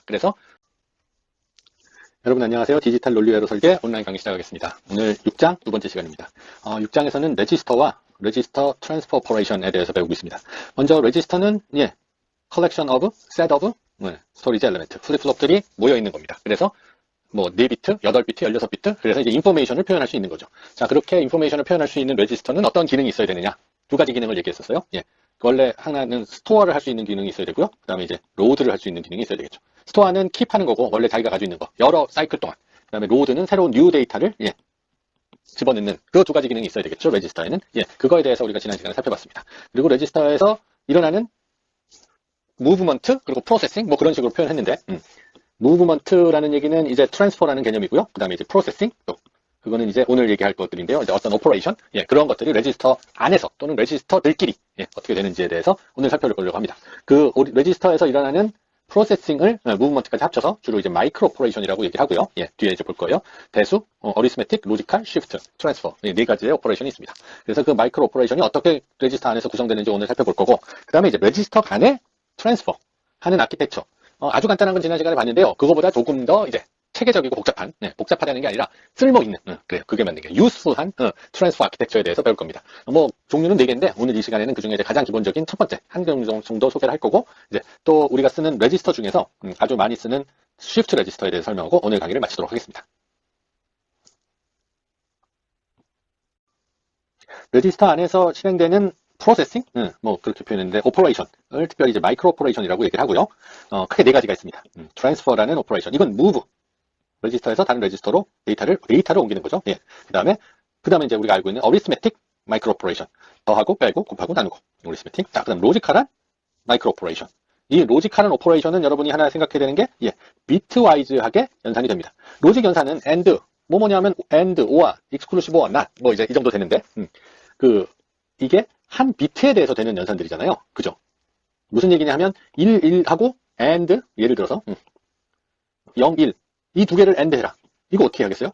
그래서 여러분 안녕하세요. 디지털 논리회로 설계 온라인 강의 시작하겠습니다. 오늘 6장 두 번째 시간입니다. 6장에서는 레지스터와 레지스터 트랜스퍼 오퍼레이션에 대해서 배우고 있습니다. 먼저 레지스터는 collection of, set of 스토리지 엘리멘트, 플립플롭들이 모여 있는 겁니다. 그래서 뭐 4비트, 8비트, 16비트, 그래서 이제 인포메이션을 표현할 수 있는 거죠. 자, 그렇게 인포메이션을 표현할 수 있는 레지스터는 어떤 기능이 있어야 되느냐? 두 가지 기능을 얘기했었어요. 원래 하나는 스토어를 할 수 있는 기능이 있어야 되고요. 그 다음에 이제 로드를 할 수 있는 기능이 있어야 되겠죠. 스토어는 킵하는 거고, 원래 자기가 가지고 있는 거, 여러 사이클 동안. 그 다음에 로드는 새로운 뉴 데이터를 집어넣는 그 두 가지 기능이 있어야 되겠죠. 레지스터에는. 그거에 대해서 우리가 지난 시간에 살펴봤습니다. 그리고 레지스터에서 일어나는 무브먼트, 그리고 프로세싱, 뭐 그런 식으로 표현했는데, 무브먼트라는 얘기는 이제 트랜스퍼라는 개념이고요. 그 다음에 이제 프로세싱, 또 그거는 이제 오늘 얘기할 것들인데요. 이제 어떤 오퍼레이션, 그런 것들이 레지스터 안에서 또는 레지스터들끼리 어떻게 되는지에 대해서 오늘 살펴보려고 합니다. 그 레지스터에서 일어나는 프로세싱을 무브먼트까지 합쳐서 주로 이제 마이크로 오퍼레이션이라고 얘기하고요. 뒤에 이제 볼 거예요. 대수, 어리스메틱, 로지컬, 쉬프트, 트랜스퍼 네 가지의 오퍼레이션이 있습니다. 그래서 그 마이크로 오퍼레이션이 어떻게 레지스터 안에서 구성되는지 오늘 살펴볼 거고, 그 다음에 이제 레지스터 간의 트랜스퍼 하는 아키텍처. 아주 간단한 건 지난 시간에 봤는데요. 그거보다 조금 더 이제 체계적이고 복잡한, 복잡하다는 게 아니라 쓸모있는, 그래요. 그게 맞는 게 유스풀한 트랜스퍼 아키텍처에 대해서 배울 겁니다. 뭐 종류는 4개인데 오늘 이 시간에는 그중에 이제 가장 기본적인 첫 번째 한 개 정도 소개를 할 거고, 이제 또 우리가 쓰는 레지스터 중에서 아주 많이 쓰는 쉬프트 레지스터에 대해서 설명하고 오늘 강의를 마치도록 하겠습니다. 레지스터 안에서 실행되는 프로세싱, 뭐 그렇게 표현했는데 오퍼레이션을 특별히 이제 마이크로 오퍼레이션이라고 얘기를 하고요. 크게 4가지가 있습니다. 트랜스퍼라는 오퍼레이션, 이건 무브, 레지스터에서 다른 레지스터로 데이터를 옮기는 거죠. 그 다음에 이제 우리가 알고 있는 어리스메틱 마이크로 오퍼레이션, 더하고 빼고 곱하고 나누고 어리스메틱. 자, 그다음 로지컬한 마이크로 오퍼레이션. 이 로지컬한 오퍼레이션은 여러분이 하나 생각해야 되는 게 비트와이즈하게 연산이 됩니다. 로직 연산은 AND 뭐냐면 AND, OR, exclusive or not 뭐 이제 이 정도 되는데 이게 한 비트에 대해서 되는 연산들이잖아요. 그죠? 무슨 얘기냐 하면 1, 1하고 AND 예를 들어서 0, 1 이 두 개를 AND 해라. 이거 어떻게 하겠어요?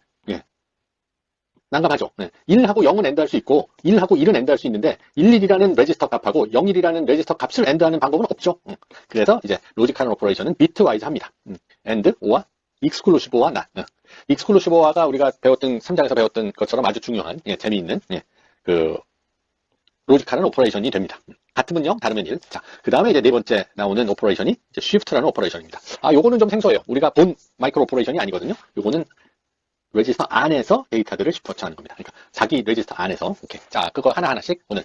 난감하죠. 1하고 0은 AND 할 수 있고 1하고 1은 AND 할 수 있는데 11이라는 레지스터 값하고 01이라는 레지스터 값을 AND 하는 방법은 없죠. 그래서 이제 로지컬 오퍼레이션은 비트와이즈 합니다. AND, OR, exclusive or not. exclusive or가 우리가 배웠던 3장에서 배웠던 것처럼 아주 중요한 재미있는 로지컬한 오퍼레이션이 됩니다. 같으면 0, 다르면 1. 자, 그 다음에 이제 4번째 나오는 오퍼레이션이 이제 쉬프트라는 오퍼레이션입니다. 요거는 좀 생소해요. 우리가 본 마이크로 오퍼레이션이 아니거든요. 요거는 레지스터 안에서 데이터들을 슈퍼처하는 겁니다. 그러니까 자기 레지스터 안에서. 오케이. 자, 그거 하나하나씩 오늘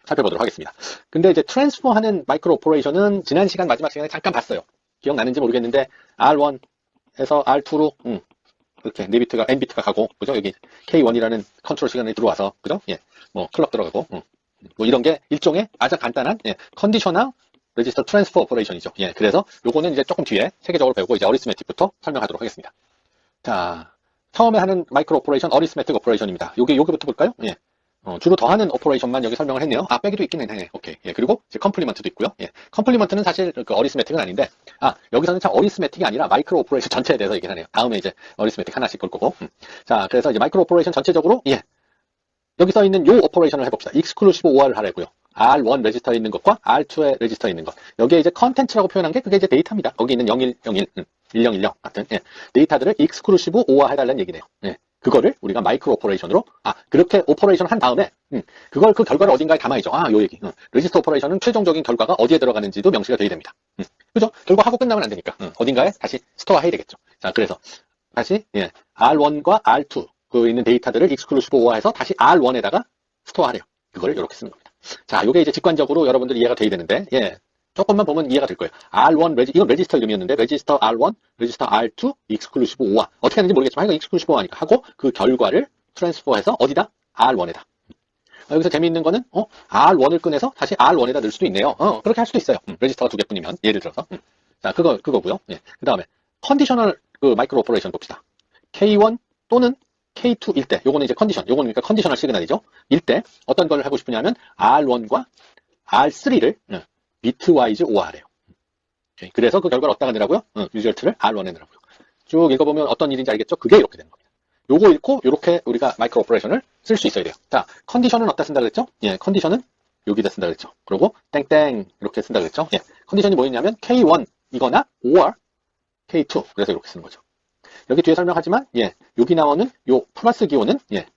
살펴보도록 하겠습니다. 근데 이제 트랜스퍼 하는 마이크로 오퍼레이션은 지난 시간 마지막 시간에 잠깐 봤어요. 기억나는지 모르겠는데 R1에서 R2로 이렇게 4비트가 N비트가 가고, 그죠? 여기 K1이라는 컨트롤 시간에 들어와서, 그죠? 뭐 클럭 들어가고, 뭐 이런 게 일종의 아주 간단한 컨디셔널 레지스터 트랜스퍼 오퍼레이션이죠. 그래서 요거는 이제 조금 뒤에 세계적으로 배우고 이제 어리스메틱부터 설명하도록 하겠습니다. 자, 처음에 하는 마이크로 오퍼레이션 어리스메틱 오퍼레이션입니다. 여기부터 볼까요? 주로 더하는 오퍼레이션만 여기 설명을 했네요. 빼기도 있긴 해. 오케이. 그리고 이제 컴플리먼트도 있고요. 컴플리먼트는 사실 그 어리스메틱은 아닌데, 여기서는 참 어리스메틱이 아니라 마이크로 오퍼레이션 전체에 대해서 얘기를 하네요. 다음에 이제 어리스메틱 하나씩 볼 거고. 자, 그래서 이제 마이크로 오퍼레이션 전체적으로, 여기 써 있는 요 오퍼레이션을 해봅시다. exclusive OR를 하라고요. R1 레지스터에 있는 것과 R2에 레지스터에 있는 것. 여기에 이제 컨텐츠라고 표현한 게 그게 이제 데이터입니다. 거기 있는 0101, 1010 같은 데이터들을 exclusive OR 해달라는 얘기네요. 그거를 우리가 마이크로 오퍼레이션으로 그렇게 오퍼레이션 한 다음에 그 결과를 어딘가에 담아야죠. 요 얘기. 레지스터 오퍼레이션은 최종적인 결과가 어디에 들어가는지도 명시가 돼야 됩니다. 그죠? 결과하고 끝나면 안 되니까 어딘가에 다시 스토어 해야 되겠죠. 자, 그래서 다시 R1과 R2 그 있는 데이터들을 exclusive OR 해서 다시 R1에다가 스토어 하래요. 그거를 이렇게 쓰는 겁니다. 자, 요게 이제 직관적으로 여러분들이 이해가 돼야 되는데 조금만 보면 이해가 될 거예요. R1, 이건 레지스터 이름이었는데, 레지스터 R1, 레지스터 R2, exclusive OR. 어떻게 하는지 모르겠지만, 이거 exclusive OR니까 하고, 그 결과를 트랜스퍼해서 어디다? R1에다. 여기서 재미있는 거는, R1을 꺼내서 다시 R1에다 넣을 수도 있네요. 그렇게 할 수도 있어요. 레지스터가 2개뿐이면, 예를 들어서. 자, 그거고요. 그 다음에, 컨디셔널, 마이크로 오퍼레이션 봅시다. K1 또는 K2일 때, 요거는 이제 컨디션, 요거는 그러니까 컨디셔널 시그널이죠. 일 때, 어떤 걸 하고 싶으냐면, R1과 R3를, 비트와이즈 OR해요. 그래서 그 결과를 어디다가 넣으라고요? 리절트를 R1에 넣으라고요. 쭉 읽어보면 어떤 일인지 알겠죠? 그게 이렇게 되는 겁니다. 요거 읽고 이렇게 우리가 마이크로 오퍼레이션을 쓸 수 있어야 돼요. 자, 컨디션은 어디다 쓴다 그랬죠? 컨디션은 여기다 쓴다 그랬죠. 그리고 땡땡 이렇게 쓴다 그랬죠. 컨디션이 뭐였냐면 K1 이거나 OR K2. 그래서 이렇게 쓰는 거죠. 여기 뒤에 설명하지만, 예, 여기 나오는 요 플러스 기호는, 예,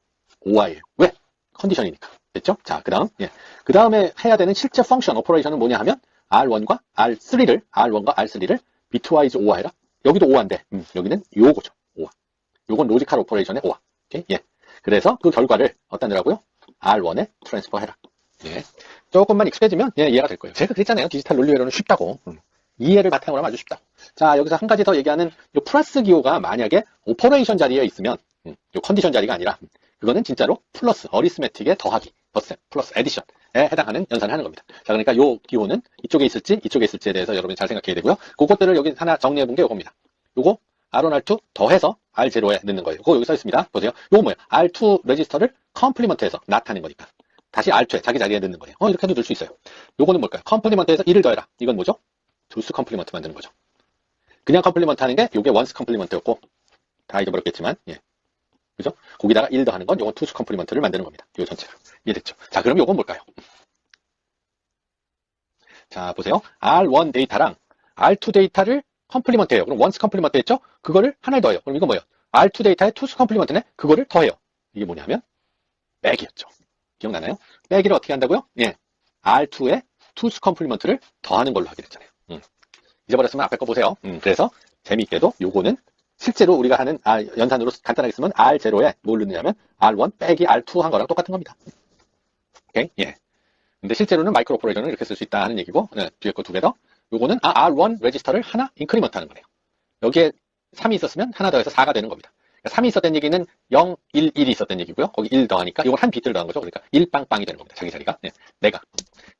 OR이에요. 왜? 컨디션이니까. 됐죠? 자, 그 다음, 예. 그 다음에 해야 되는 실제 펑션, 오퍼레이션은 뭐냐 하면, R1과 R3를 비트와이즈 OR 해라. 여기도 OR인데, 여기는 요거죠. OR. 요건 로지컬 오퍼레이션의 OR. 오케이? 예. 그래서 그 결과를 어디다 넣으라고요? R1에 트랜스퍼 해라. 예. 조금만 익숙해지면, 예, 이해가 될 거예요. 제가 그랬잖아요. 디지털 논리회로는 쉽다고. 이해를 바탕으로 하면 아주 쉽다. 자, 여기서 한 가지 더 얘기하는 요 플러스 기호가 만약에 오퍼레이션 자리에 있으면, 요 컨디션 자리가 아니라, 그거는 진짜로 플러스, 어리스메틱의 더하기, 덧셈, 플러스 에디션에 해당하는 연산을 하는 겁니다. 자, 그러니까 요 기호는 이쪽에 있을지에 대해서 여러분이 잘 생각해야 되고요. 그것들을 여기 하나 정리해 본 게 요겁니다. 요거 R1, R2 더해서 R0에 넣는 거예요. 그거 여기 써 있습니다. 보세요. 요거 뭐예요? R2 레지스터를 컴플리먼트해서 나타낸 거니까. 다시 R2에 자기 자리에 넣는 거예요. 이렇게 해도 넣을 수 있어요. 요거는 뭘까요? 컴플리먼트해서 1을 더해라. 이건 뭐죠? 두스 컴플리먼트 만드는 거죠. 그냥 컴플리먼트 하는 게 요게 원스 컴플리먼트였고, 다 잊어버렸겠지만, 예. 그죠? 거기다가 1 더하는 건 요건 투스 컴플리먼트를 만드는 겁니다. 요 전체가. 이해됐죠? 자, 그럼 요건 뭘까요? 자, 보세요. R1 데이터랑 R2 데이터를 컴플리먼트해요. 그럼 원스 컴플리먼트 했죠? 그거를 하나를 더해요. 그럼 이건 뭐예요? R2 데이터에 투스 컴플리먼트네? 그거를 더해요. 이게 뭐냐면, 빼기였죠. 기억나나요? 빼기를 어떻게 한다고요? 예. R2에 투스 컴플리먼트를 더하는 걸로 하게 됐잖아요. 잊어버렸으면 앞에 거 보세요. 그래서 재미있게도 요거는 실제로 우리가 하는 연산으로 간단하게 쓰면 R0에 뭘 넣느냐면 R1 빼기 R2 한 거랑 똑같은 겁니다. 오케이? 예. 근데 실제로는 마이크로 오퍼레이션을 이렇게 쓸 수 있다 하는 얘기고, 네, 뒤에 거 두 개 더. 요거는 R1 레지스터를 하나 인크리먼트 하는 거네요. 여기에 3이 있었으면 하나 더해서 4가 되는 겁니다. 그러니까 3이 있었던 얘기는 0, 1, 1이 있었던 얘기고요. 거기 1 더하니까 이걸 한 비트를 더한 거죠. 그러니까 1빵빵이 되는 겁니다. 자기 자리가. 네, 내가.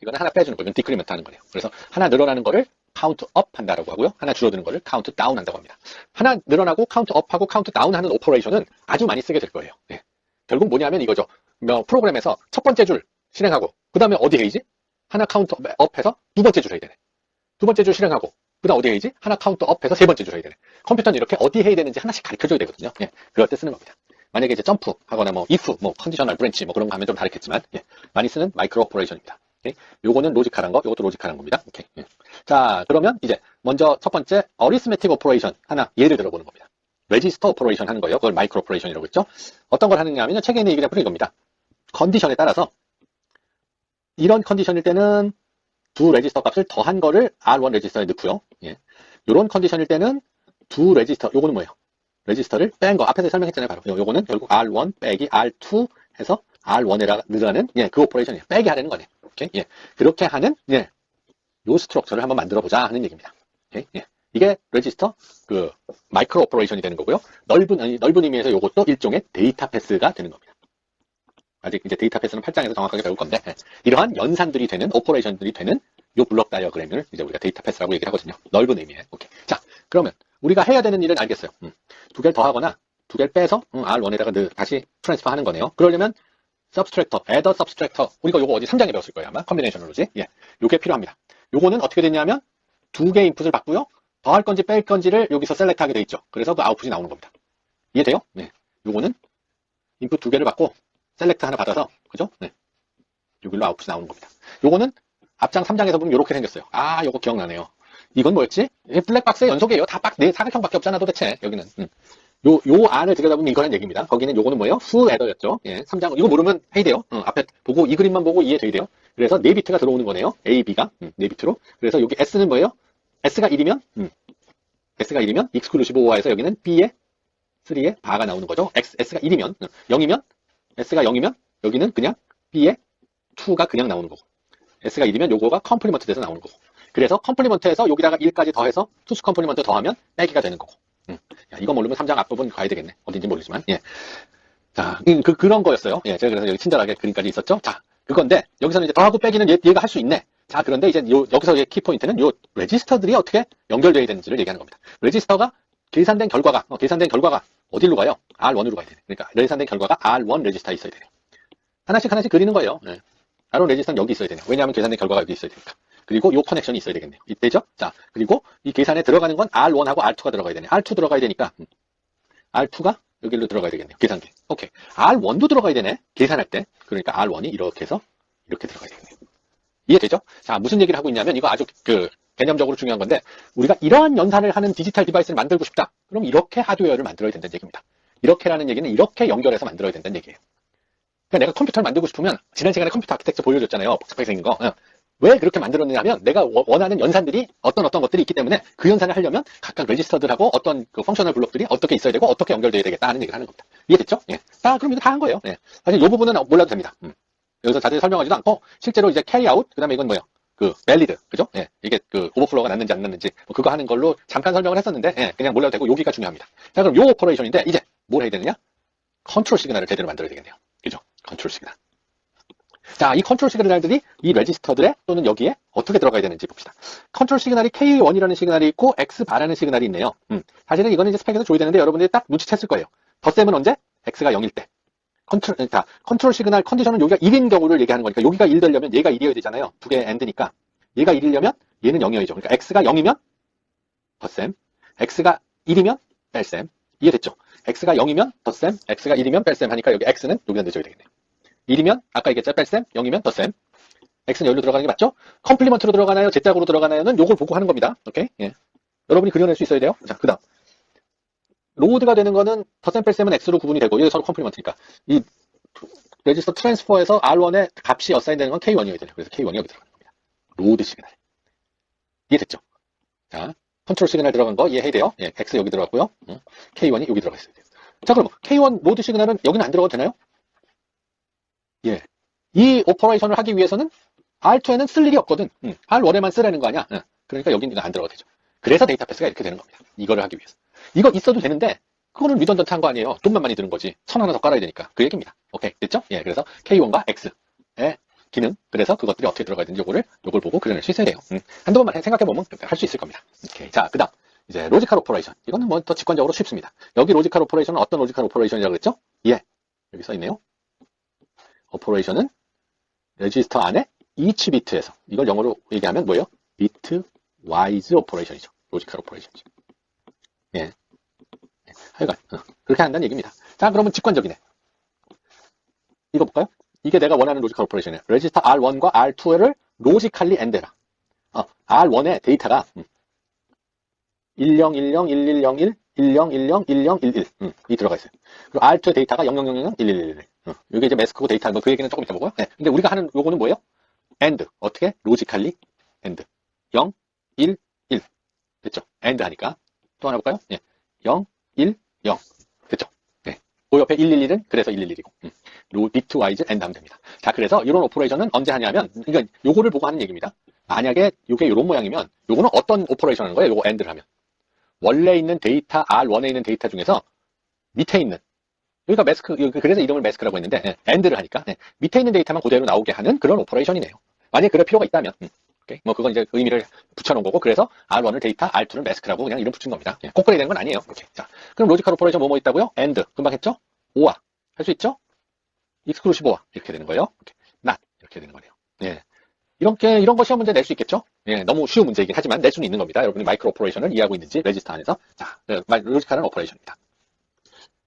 이거는 하나 빼주는 거예요. 디크리먼트 하는 거네요. 그래서 하나 늘어나는 거를 카운트 업 한다라고 하고요. 하나 줄어드는 거를 카운트 다운 한다고 합니다. 하나 늘어나고 카운트 업하고 카운트 다운 하는 오퍼레이션은 아주 많이 쓰게 될 거예요. 네. 결국 뭐냐면 이거죠. 프로그램에서 첫 번째 줄 실행하고 그 다음에 어디 해야지? 하나 카운트 업해서 두 번째 줄 해야 되네. 두 번째 줄 실행하고 그 다음 어디 해야지? 하나 카운트 업해서 세 번째 줄 해야 되네. 컴퓨터는 이렇게 어디 해야 되는지 하나씩 가르쳐줘야 되거든요. 예. 그럴 때 쓰는 겁니다. 만약에 이제 점프 하거나 뭐 if, 뭐 컨디셔널 브랜치 뭐 그런 거 하면 좀 다르겠지만, 예. 많이 쓰는 마이크로 오퍼레이션입니다. 오케이? 요거는 로지컬한 거, 요것도 로지컬한 겁니다. 오케이. 예. 자, 그러면 이제 먼저 첫 번째 어리스메틱 오퍼레이션 하나 예를 들어보는 겁니다. 레지스터 오퍼레이션 하는 거예요. 그걸 마이크로 오퍼레이션이라고 했죠. 어떤 걸 하느냐 하면 책에 있는 얘기가 이겁니다. 컨디션에 따라서 이런 컨디션일 때는 두 레지스터 값을 더한 거를 R1 레지스터에 넣고요. 예. 이런 컨디션일 때는 두 레지스터, 요거는 뭐예요? 레지스터를 뺀 거. 앞에서 설명했잖아요. 바로. 요거는 결국 R1 빼기 R2 해서 R1에 늘어나는, 예, 그 오퍼레이션이에요. 빼기 하려는 거네요. 오케이? 예. 그렇게 하는, 예, 요 스트럭처를 한번 만들어 보자 하는 얘기입니다. 오케이? 예. 이게 레지스터, 마이크로 오퍼레이션이 되는 거고요. 넓은 의미에서 요것도 일종의 데이터 패스가 되는 겁니다. 아직 이제 데이터 패스는 8장에서 정확하게 배울 건데, 예. 이러한 연산들이 되는, 오퍼레이션들이 되는 요 블록 다이어그램을 이제 우리가 데이터 패스라고 얘기를 하거든요. 넓은 의미에. 오케이. 자, 그러면 우리가 해야 되는 일은 알겠어요. 두 개를 더하거나 두 개를 빼서 R1에다가 다시 트랜스퍼 하는 거네요. 그러려면 subtractor, adder subtractor. 우리가 요거 어디 3장에 배웠을 거예요. 아마 컨비네이션으로지. 예. 요게 필요합니다. 요거는 어떻게 되냐면 두 개의 인풋을 받고요. 더할 건지 뺄 건지를 여기서 셀렉트하게 돼 있죠. 그래서 그 아웃풋이 나오는 겁니다. 이해돼요? 네. 요거는 인풋 두 개를 받고 셀렉트 하나 받아서, 그죠? 네. 여기로 아웃풋이 나오는 겁니다. 요거는 앞장 3장에서 보면 요렇게 생겼어요. 아, 요거 기억나네요. 이건 뭐였지? 블랙박스의 연속이에요. 다 사각형밖에 없잖아, 도대체. 여기는. 요 안을 들여다보면 이거란 얘기입니다. 거기는 요거는 뭐예요? 수 에더였죠. 예, 3장. 이거 모르면 해야 돼요. 앞에 보고, 이 그림만 보고 이해돼야 돼요. 그래서 4비트가 들어오는 거네요. A, B가. 4비트로. 그래서 여기 S는 뭐예요? S가 1이면, S가 1이면, 익스클루시브 OR에서 여기는 B에 3에 바가 나오는 거죠. S가 1이면, 0이면, S가 0이면, 여기는 그냥 B에 2가 그냥 나오는 거고. S가 1이면 요거가 컴플리먼트 돼서 나오는 거고. 그래서 컴플리먼트에서 여기다가 1까지 더해서 투스 컴플리먼트 더하면 빼기가 되는 거고. 야, 이거 모르면 3장 앞부분 가야 되겠네. 어딘지 모르지만. 예. 자, 그런 거였어요. 예, 제가 그래서 여기 친절하게 그림까지 있었죠. 자, 그건데 여기서는 이제 더하고 빼기는 얘가 할 수 있네. 자, 그런데 이제 여기서의 키포인트는 요 레지스터들이 어떻게 연결되어야 되는지를 얘기하는 겁니다. 레지스터가 계산된 결과가 어디로 가요? R1으로 가야 되네. 그러니까 계산된 결과가 R1 레지스터에 있어야 되네. 하나씩 그리는 거예요. 예. R1 레지스터는 여기 있어야 되네요. 왜냐하면 계산된 결과가 여기 있어야 되니까. 그리고 요 커넥션이 있어야 되겠네요. 이때죠? 자, 그리고 이 계산에 들어가는 건 R1하고 R2가 들어가야 되네. R2 들어가야 되니까 R2가 여기로 들어가야 되겠네요. 계산기. 오케이. R1도 들어가야 되네. 계산할 때. 그러니까 R1이 이렇게 해서 이렇게 들어가야 되겠네요. 이해되죠? 자, 무슨 얘기를 하고 있냐면 이거 아주 개념적으로 중요한 건데 우리가 이러한 연산을 하는 디지털 디바이스를 만들고 싶다. 그럼 이렇게 하드웨어를 만들어야 된다는 얘기입니다. 이렇게라는 얘기는 이렇게 연결해서 만들어야 된다는 얘기예요. 그러니까 내가 컴퓨터를 만들고 싶으면 지난 시간에 컴퓨터 아키텍처 보여줬잖아요. 복잡하게 생긴 거. 왜 그렇게 만들었느냐 하면 내가 원하는 연산들이 어떤 것들이 있기 때문에 그 연산을 하려면 각각 레지스터들하고 어떤 그 펑셔널 블록들이 어떻게 있어야 되고 어떻게 연결돼야 되겠다 하는 얘기를 하는 겁니다. 이해됐죠? 예. 그럼 이거 다 한 거예요. 예. 사실 이 부분은 몰라도 됩니다. 여기서 자세히 설명하지도 않고 실제로 이제 캐리 아웃 그다음에 이건 뭐예요? 그 밸리드 그죠? 예. 이게 그 오버플로우가 났는지 안 났는지 뭐 그거 하는 걸로 잠깐 설명을 했었는데 예. 그냥 몰라도 되고 여기가 중요합니다. 자 그럼 요 오퍼레이션인데 이제 뭘 해야 되느냐? 컨트롤 시그널을 제대로 만들어야 되겠네요. 그죠? 컨트롤 시그널. 자, 이 컨트롤 시그널들이 이 레지스터들에 또는 여기에 어떻게 들어가야 되는지 봅시다. 컨트롤 시그널이 K1이라는 시그널이 있고 X바라는 시그널이 있네요. 사실은 이거는 이제 스펙에서 줘야 되는데 여러분들이 딱 눈치챘을 거예요. 덧셈은 언제? X가 0일 때. 컨트롤 시그널 컨디션은 여기가 1인 경우를 얘기하는 거니까 여기가 1 되려면 얘가 1이어야 되잖아요. 두 개 AND니까. 얘가 1이려면 얘는 0이어야죠. 그러니까 X가 0이면 덧셈, X가 1이면 뺄셈. 이해됐죠? X가 0이면 덧셈, X가 1이면 뺄셈 하니까 여기 X는 여기다 넣어줘야 되겠네요. 1이면 아까 얘기했죠. 뺄셈, 0이면 덧셈. X는 여기로 들어가는 게 맞죠? 컴플리먼트로 들어가나요? 제짝으로 들어가나요는 요걸 보고 하는 겁니다. 오케이? 예. 여러분이 그려낼 수 있어야 돼요. 자, 그 다음. 로드가 되는 거는 덧셈 뺄셈은 X로 구분이 되고 이게 서로 컴플리먼트니까 이 레지스터 트랜스퍼에서 R1의 값이 어사인 되는 건 K1이어야 돼요. 그래서 K1이 여기 들어가는 겁니다. 로드 시그널. 이해됐죠? 자, 컨트롤 시그널 들어간 거 이해해야 돼요. 예, X 여기 들어갔고요. K1이 여기 들어가 있어야 돼요. 자, 그럼 K1 로드 시그널은 여기는 안 들어가도 되나요? 예. 이 오퍼레이션을 하기 위해서는 R2에는 쓸 일이 없거든. R1에만 쓰라는 거 아니야? 그러니까 여기는 안 들어가도 되죠. 그래서 데이터 패스가 이렇게 되는 겁니다. 이거를 하기 위해서. 이거 있어도 되는데 그거는 리던던트한 거 아니에요. 돈만 많이 드는 거지. 천 하나 더 깔아야 되니까. 그 얘기입니다. 오케이. 됐죠? 예. 그래서 K1과 X의 기능. 그래서 그것들이 어떻게 들어가야 되는지 요걸 보고 그려낼 수 있어야 돼요. 한두 번만 생각해보면 할 수 있을 겁니다. 오케이. 자, 그 다음. 이제 로지컬 오퍼레이션. 이거는 뭐 더 직관적으로 쉽습니다. 여기 로지컬 오퍼레이션은 어떤 로지컬 오퍼레이션이라고 그랬죠? 예. 여기 써 있네요. 오퍼레이션은 레지스터 안에 each 비트에서 이걸 영어로 얘기하면 뭐예요? 비트 와이즈 오퍼레이션이죠. 로지컬 오퍼레이션이죠. 예. 하여간 그렇게 한다는 얘기입니다. 자, 그러면 직관적이네. 이거 볼까요? 이게 내가 원하는 로지컬 오퍼레이션이에요. 레지스터 R1과 R2를 로지컬리 엔드해라. R1의 데이터가 10101101 10101011 이 들어가 있어요. 그리고 R2의 데이터가 00001111 이게 이제 매스크고 데이터 뭐 그 얘기는 조금 이따 보고요. 네. 근데 우리가 하는 요거는 뭐예요? AND 어떻게? 로지컬리 AND 0 1 1 됐죠? AND 하니까 또 하나 볼까요? 예. 0 1 0 됐죠? 네. 그 옆에 111은 그래서 111이고 비트와이즈 AND 하면 됩니다. 자, 그래서 이런 오퍼레이션은 언제 하냐면 그러니까 요거를 보고 하는 얘기입니다. 만약에 요게 요런 모양이면 요거는 어떤 오퍼레이션 하는 거예요? 요거 AND를 하면 원래 있는 데이터 R1에 있는 데이터 중에서 밑에 있는 여기가 매스크 그래서 이름을 매스크라고 했는데 AND를 하니까 밑에 있는 데이터만 그대로 나오게 하는 그런 오퍼레이션이네요. 만약에 그럴 필요가 있다면 오케이? 뭐 그건 이제 의미를 붙여놓은 거고 그래서 R1을 데이터 R2를 매스크라고 그냥 이름 붙인 겁니다. 꼭 그래야 되는 건 아니에요. 오케이. 자, 그럼 로지컬 오퍼레이션 뭐 있다고요? AND 금방 했죠? OR 할 수 있죠? exclusive OR 이렇게 되는 거예요. 오케이. not 이렇게 되는 거네요. 예. 이런 거 시험 문제 낼 수 있겠죠? 예, 너무 쉬운 문제이긴 하지만 낼 수는 있는 겁니다. 여러분이 마이크로 오퍼레이션을 이해하고 있는지 레지스터 안에서. 자, 로지컬한 오퍼레이션입니다.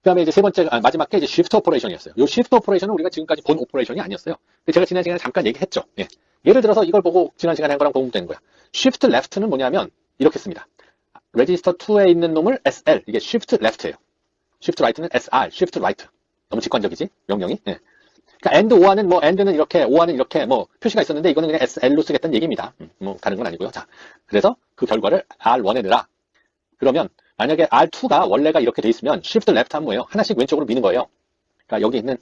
그 다음에 이제 세 번째, 마지막 게 이제 쉬프트 오퍼레이션이었어요. 이 쉬프트 오퍼레이션은 우리가 지금까지 본 오퍼레이션이 아니었어요. 근데 제가 지난 시간에 잠깐 얘기했죠. 예. 예를 들어서 이걸 보고 지난 시간에 한 거랑 공통되는 거야. 쉬프트 레프트는 뭐냐면 이렇게 씁니다. 레지스터 2에 있는 놈을 SL, 이게 쉬프트 레프트예요. 쉬프트 라이트는 SR, 쉬프트 라이트. 너무 직관적이지? 명령이. 예. 그러니까 AND OR는 뭐 AND는 이렇게, OR는 이렇게 뭐 표시가 있었는데 이거는 그냥 SL로 쓰겠다는 얘기입니다. 뭐 다른 건 아니고요. 자, 그래서 그 결과를 R1에 넣으라. 그러면 만약에 R2가 원래가 이렇게 돼 있으면 Shift Left 하면 뭐예요? 하나씩 왼쪽으로 미는 거예요. 그러니까 여기 있는